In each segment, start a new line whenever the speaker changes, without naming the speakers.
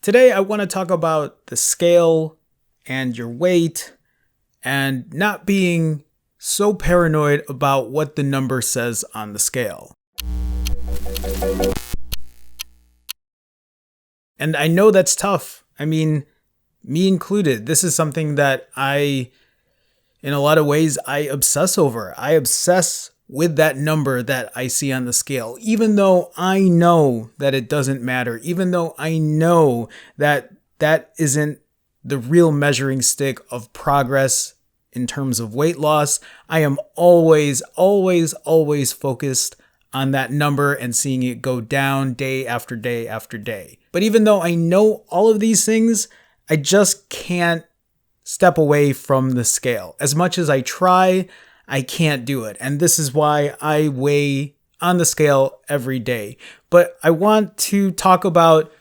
Today, I want to talk about the scale and your weight and not being so paranoid about what the number says on the scale. And I know that's tough. I mean, me included. This is something that in a lot of ways, I obsess over. I obsess with that number that I see on the scale, even though I know that it doesn't matter, even though I know that that isn't the real measuring stick of progress in terms of weight loss. I am always focused on that number and seeing it go down day after day after day. But even though I know all of these things, I just can't step away from the scale. As much as I try, I can't do it. And this is why I weigh on the scale every day. But I want to talk about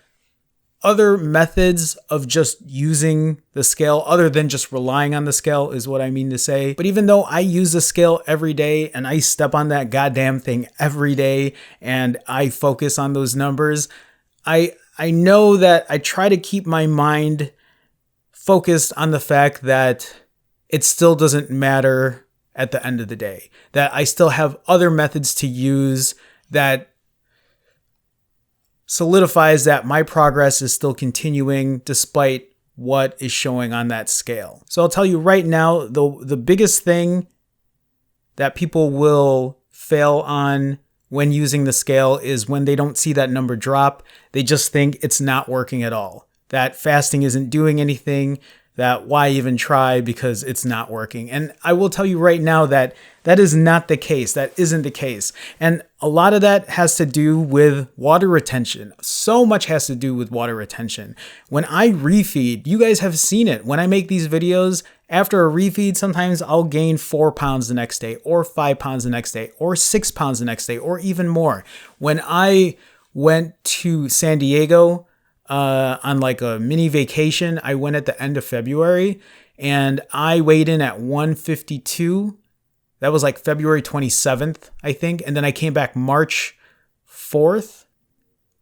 other methods of just using the scale other than just relying on the scale is what I mean to say. But even though I use the scale every day and I step on that goddamn thing every day and I focus on those numbers, I know that I try to keep my mind focused on the fact that it still doesn't matter at the end of the day, that I still have other methods to use that solidifies that my progress is still continuing despite what is showing on that scale. So I'll tell you right now, the biggest thing that people will fail on when using the scale is when they don't see that number drop, they just think it's not working at all, that fasting isn't doing anything, that why even try because it's not working. And I will tell you right now that that is not the case. That isn't the case. And a lot of that has to do with water retention. So much has to do with water retention. When I refeed, you guys have seen it. When I make these videos, after a refeed, sometimes I'll gain 4 pounds the next day, or 5 pounds the next day, or 6 pounds the next day, or even more. When I went to San Diego, on like a mini vacation, I went at the end of February and I weighed in at 152. That was like February 27th, I think. And then I came back March 4th.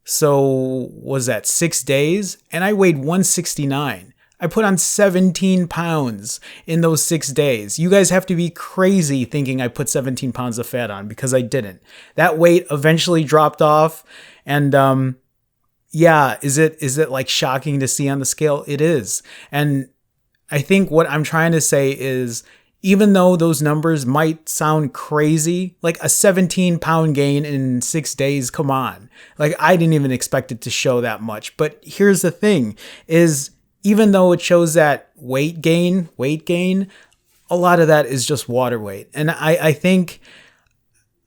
So was that 6 days? And I weighed 169. I put on 17 pounds in those 6 days. You guys have to be crazy thinking I put 17 pounds of fat on because I didn't. That weight eventually dropped off. And, yeah, is it like shocking to see on the scale? It is. And I think what I'm trying to say is, even though those numbers might sound crazy, like a 17-pound gain in 6 days, come on. Like, I didn't even expect it to show that much. But here's the thing, is even though it shows that weight gain, a lot of that is just water weight. And I think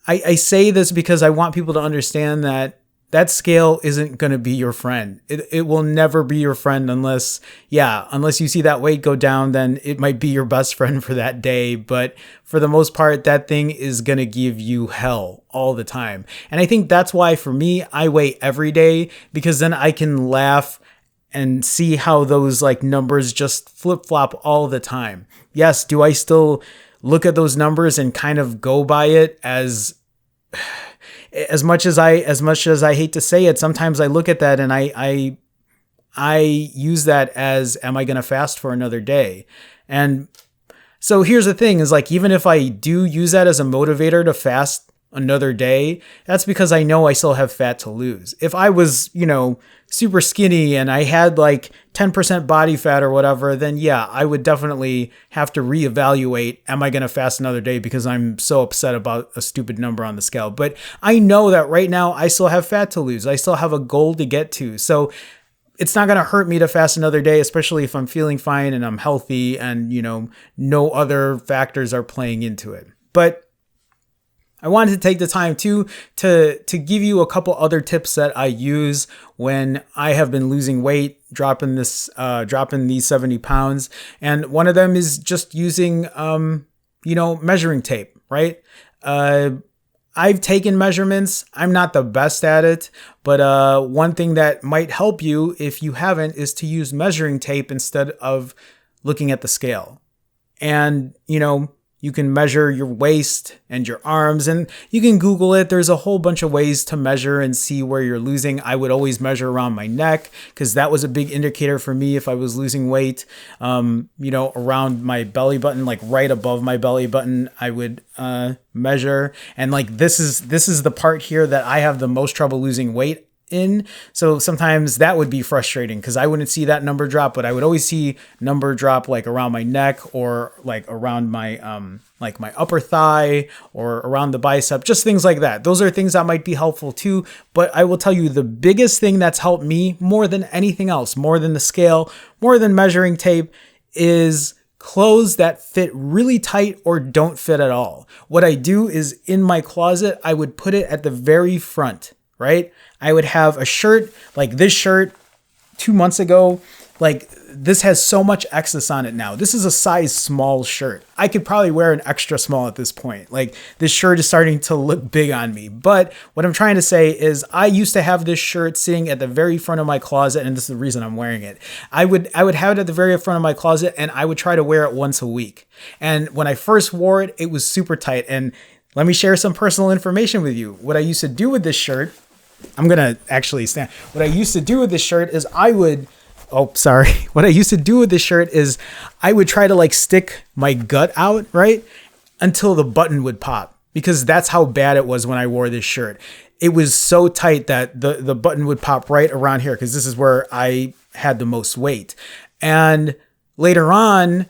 I say this because I want people to understand that scale isn't going to be your friend. It will never be your friend unless you see that weight go down, then it might be your best friend for that day. But for the most part, that thing is going to give you hell all the time. And I think that's why for me, I weigh every day, because then I can laugh and see how those like numbers just flip flop all the time. Yes. Do I still look at those numbers and kind of go by it as much as I hate to say it, sometimes I look at that and I use that as, am I going to fast for another day? And so here's the thing is, like, even if I do use that as a motivator to fast another day, that's because I know I still have fat to lose. If I was, super skinny and I had like 10% body fat or whatever, then yeah, I would definitely have to reevaluate, am I going to fast another day because I'm so upset about a stupid number on the scale? But I know that right now I still have fat to lose. I still have a goal to get to. So it's not going to hurt me to fast another day, especially if I'm feeling fine and I'm healthy and, no other factors are playing into it. But I wanted to take the time too to give you a couple other tips that I use when I have been losing weight, dropping these 70 pounds. And one of them is just using, measuring tape, right? I've taken measurements. I'm not the best at it, but one thing that might help you if you haven't is to use measuring tape instead of looking at the scale. And, you You can measure your waist and your arms, and you can Google it. There's a whole bunch of ways to measure and see where you're losing. I would always measure around my neck because that was a big indicator for me if I was losing weight. Around my belly button, like right above my belly button, I would measure. And like this is the part here that I have the most trouble losing weight in. So sometimes that would be frustrating because I wouldn't see that number drop, but I would always see number drop like around my neck or like around my like my upper thigh or around the bicep, just things like that. Those are things that might be helpful too. But I will tell you the biggest thing that's helped me more than anything else, more than the scale, more than measuring tape, is clothes that fit really tight or don't fit at all. What I do is in my closet, I would put it at the very front, right? I would have a shirt like this shirt 2 months ago. Like this has so much excess on it now. This is a size small shirt. I could probably wear an extra small at this point. Like this shirt is starting to look big on me. But what I'm trying to say is I used to have this shirt sitting at the very front of my closet, and this is the reason I'm wearing it. I would have it at the very front of my closet, and I would try to wear it once a week. And when I first wore it, it was super tight. And let me share some personal information with you. What I used to do with this shirt, I'm going to actually stand. What I used to do with this shirt is what I used to do with this shirt is I would try to like stick my gut out, right? Until the button would pop, because that's how bad it was when I wore this shirt. It was so tight that the button would pop right around here because this is where I had the most weight. And later on,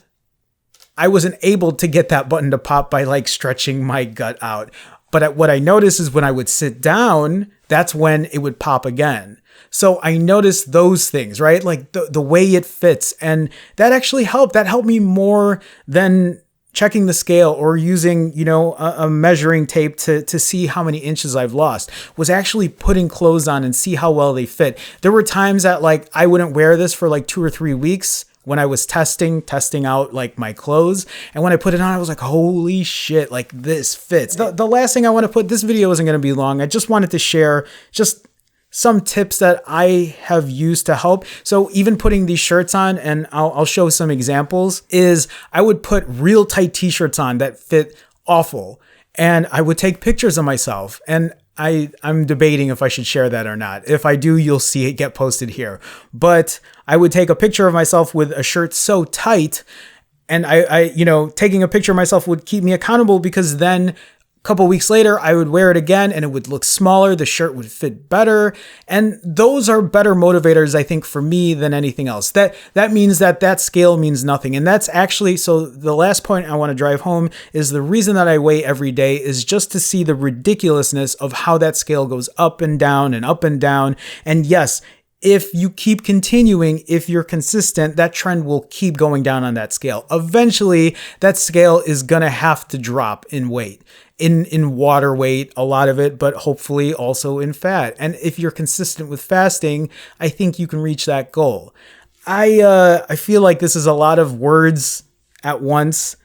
I wasn't able to get that button to pop by like stretching my gut out. But what I noticed is when I would sit down, that's when it would pop again. So I noticed those things, right? Like the way it fits. And that actually helped. That helped me more than checking the scale or using, a measuring tape to see how many inches I've lost, was actually putting clothes on and see how well they fit. There were times that like I wouldn't wear this for like 2 or 3 weeks when I was testing out like my clothes. And when I put it on, I was like, holy shit, like this fits. The last thing I want to put, this video isn't going to be long. I just wanted to share just some tips that I have used to help. So even putting these shirts on, and I'll show some examples, is I would put real tight t-shirts on that fit awful. And I would take pictures of myself, and I'm debating if I should share that or not. If I do, you'll see it get posted here. But I would take a picture of myself with a shirt so tight, and I taking a picture of myself would keep me accountable, because then a couple weeks later, I would wear it again and it would look smaller. The shirt would fit better. And those are better motivators, I think, for me than anything else. That means that scale means nothing. And that's actually, so the last point I want to drive home is the reason that I weigh every day is just to see the ridiculousness of how that scale goes up and down and up and down. And yes, if you keep continuing, if you're consistent, that trend will keep going down on that scale. Eventually, that scale is going to have to drop in weight, in water weight, a lot of it, but hopefully also in fat. And if you're consistent with fasting, I think you can reach that goal. I feel like this is a lot of words at once.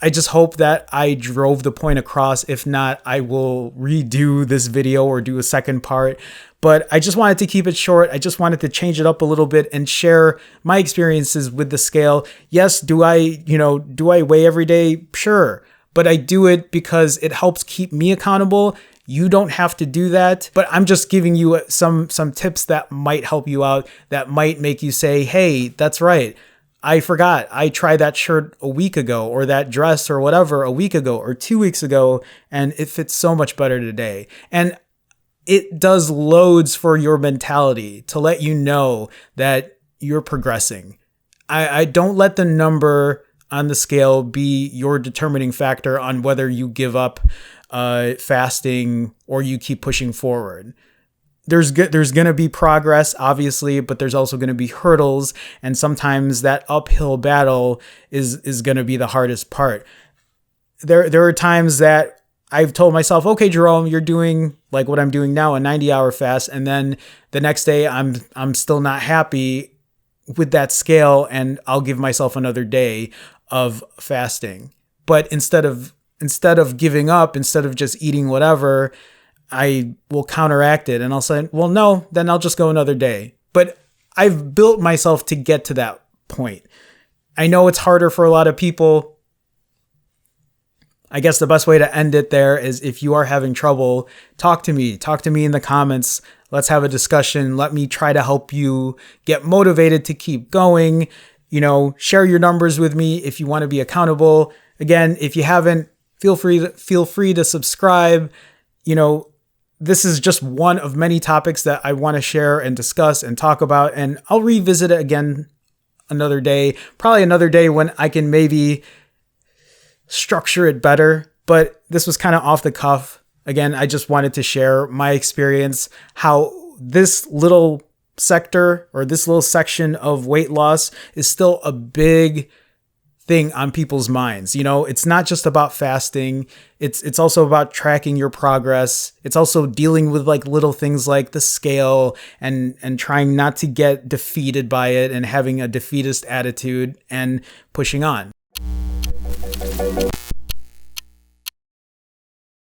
I just hope that I drove the point across. If not, I will redo this video or do a second part. But I just wanted to keep it short. I just wanted to change it up a little bit and share my experiences with the scale. Yes, do I weigh every day? Sure. But I do it because it helps keep me accountable. You don't have to do that, but I'm just giving you some tips that might help you out, that might make you say, hey, that's right. I forgot. I tried that shirt a week ago, or that dress or whatever a week ago or 2 weeks ago, and it fits so much better today. And it does loads for your mentality to let you know that you're progressing. I don't let the number on the scale be your determining factor on whether you give up fasting or you keep pushing forward. There's going to be progress, obviously, but there's also going to be hurdles. And sometimes that uphill battle is going to be the hardest part. There are times that I've told myself, okay, Jerome, you're doing like what I'm doing now, a 90-hour fast. And then the next day I'm still not happy with that scale, and I'll give myself another day of fasting. But instead of giving up, instead of just eating whatever, I will counteract it and I'll say, well, no, then I'll just go another day. But I've built myself to get to that point. I know it's harder for a lot of people. I guess the best way to end it there is, if you are having trouble, talk to me in the comments. Let's have a discussion. Let me try to help you get motivated to keep going. Share your numbers with me if you want to be accountable. Again, if you haven't, feel free to subscribe. This is just one of many topics that I want to share and discuss and talk about, and I'll revisit it again another day, probably another day when I can maybe structure it better. But this was kind of off the cuff. Again, I just wanted to share my experience, how this little sector or this little section of weight loss is still a big thing on people's minds. It's not just about fasting. It's also about tracking your progress. It's also dealing with like little things like the scale and trying not to get defeated by it and having a defeatist attitude and pushing on.